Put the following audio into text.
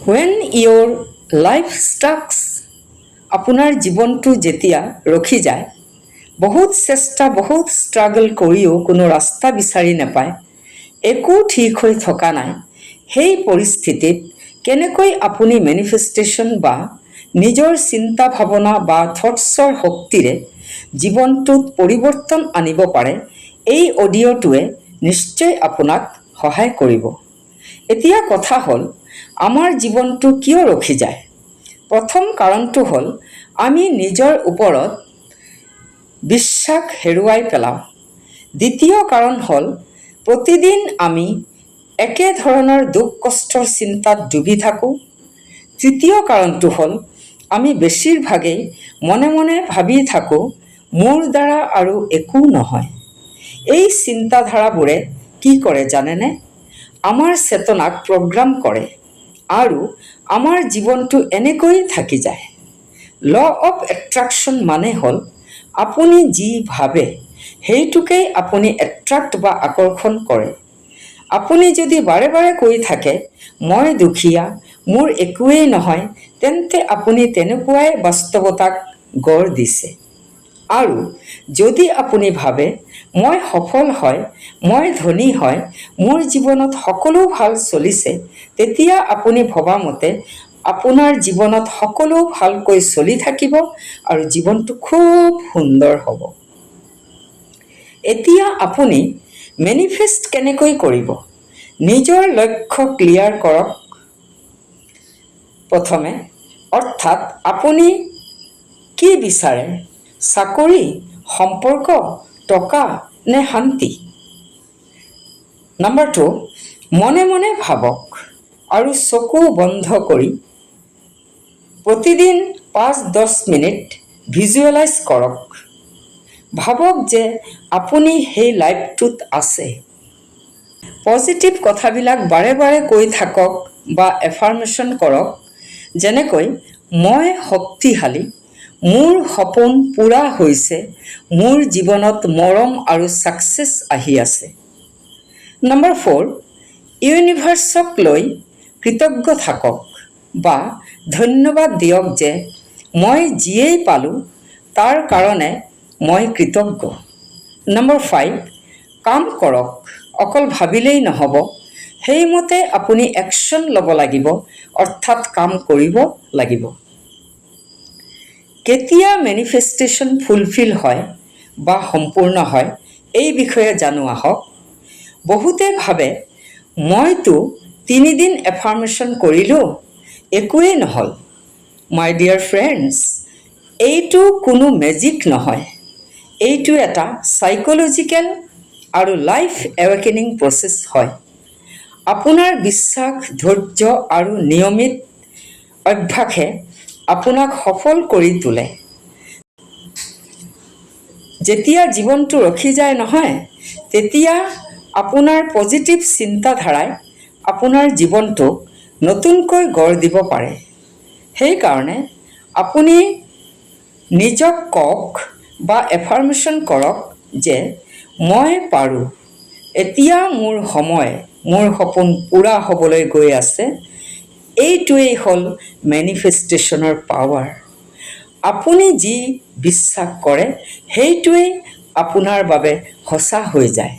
When your life stucks, আপোনাৰ জীৱনটো যেতিয়া ৰখি যায়, বহুত চেষ্টা বহুত ষ্ট্ৰাগল কৰিও কোনো ৰাস্তা বিচাৰি নাপায়, একো ঠিক হৈ থকা নাই, সেই পৰিস্থিতিত কেনেকৈ আপুনি মেনিফেষ্টেশ্যন বা নিজৰ চিন্তা ভাৱনা বা থটছৰ শক্তিৰে জীৱনটোত পৰিৱৰ্তন আনিব পাৰে, এই অডিঅ'টোৱে নিশ্চয় আপোনাক সহায় কৰিব। এতিয়া কথা হ'ল, আমাৰ জীৱনটো কিয় ৰখি যায়? প্ৰথম কাৰণটো হ'ল আমি নিজৰ ওপৰত বিশ্বাস হেৰুৱাই পেলাওঁ। দ্বিতীয় কাৰণ হ'ল প্ৰতিদিন আমি একে ধৰণৰ দুখ কষ্টৰ চিন্তাত ডুবি থাকোঁ। তৃতীয় কাৰণটো হ'ল আমি বেছিভাগেই মনে মনে ভাবি থাকোঁ মোৰ দ্বাৰা আৰু একো নহয়। এই চিন্তাধাৰাবোৰে কি কৰে জানেনে? আমাৰ চেতনাক প্ৰগ্ৰাম কৰে আৰু আমাৰ জীৱনটো এনেকৈ থাকি যায়। ল অফ এট্ৰাকশ্যন মানে হ'ল আপুনি যি ভাবে সেইটোকেই আপুনি এট্ৰাক্ট বা আকৰ্ষণ কৰে। আপুনি যদি বাৰে বাৰে কৈ থাকে মই দুখীয়া, মোৰ একোৱেই নহয়, তেন্তে আপুনি তেনেকুৱাই বাস্তৱতাক গঢ় দিছে। আৰু যদি আপুনি ভাবে মই সফল হয়, মই ধনী হয়, মোৰ জীৱনত সকলো ভাল চলিছে, তেতিয়া আপুনি ভবামতে আপোনাৰ জীৱনত সকলো ভালকৈ চলি থাকিব আৰু জীৱনটো খুব সুন্দৰ হ'ব। এতিয়া আপুনি মেনিফেষ্ট কেনেকৈ কৰিব? নিজৰ লক্ষ্য ক্লিয়াৰ কৰক প্ৰথমে, অৰ্থাৎ আপুনি কি বিচাৰে? চাকৰি, সম্পৰ্ক, টকা নে শান্তি? নম্বৰ 2, মনে মনে ভাবক আৰু চকু বন্ধ কৰি প্ৰতিদিন 5-10 মিনিট ভিজুৱেলাইজ কৰক। ভাবক যে আপুনি সেই লাইফটোত আছে। পজিটিভ কথাবিলাক বাৰে বাৰে কৈ থাকক বা এফাৰ্মেশ্যন কৰক, যেনেকৈ মই শক্তিশালী, মোৰ সপোন পূৰা হৈছে, মোৰ জীৱনত মৰম আৰু ছাকচেছ আহি আছে। নম্বৰ 4, ইউনিভাৰ্চক লৈ কৃতজ্ঞ থাকক বা ধন্যবাদ দিয়ক যে মই যিয়েই পালোঁ তাৰ কাৰণে মই কৃতজ্ঞ। নম্বৰ 5, কাম কৰক, অকল ভাবিলেই নহ'ব, সেইমতে আপুনি একশ্যন ল'ব লাগিব, অৰ্থাৎ কাম কৰিব লাগিব। কেতিয়া মেনিফেষ্টেশ্যন ফুলফিল হয় বা সম্পূৰ্ণ হয়, এই বিষয়ে জানো আহক। বহুতে ভাবে মইতো 3 দিন এফাৰ্মেশ্যন কৰিলোঁ, একোৱেই নহ'ল। মাই ডিয়াৰ ফ্ৰেণ্ডছ, এইটো কোনো মেজিক নহয়, এইটো এটা চাইক'লজিকেল আৰু লাইফ এৱেকেনিং প্ৰচেছ হয়। আপোনাৰ বিশ্বাস, ধৈৰ্য আৰু নিয়মিত অভ্যাসে আপোনাক সফল কৰি তোলে। যেতিয়া জীৱনটো ৰখি যায় নহয়, তেতিয়া আপোনাৰ পজিটিভ চিন্তাধাৰাই আপোনাৰ জীৱনটোক নতুনকৈ গঢ় দিব পাৰে। সেইকাৰণে আপুনি নিজক কওক বা এফাৰ্মেশ্যন কৰক যে মই পাৰোঁ, এতিয়া মোৰ সময়, মোৰ সপোন পূৰা হ'বলৈ গৈ আছে। এইটোৱেই হ'ল মেনিফেষ্টেশ্যনৰ পাৱাৰ। আপুনি যি বিশ্বাস কৰে সেইটোৱেই আপোনাৰ বাবে সঁচা হৈ যায়।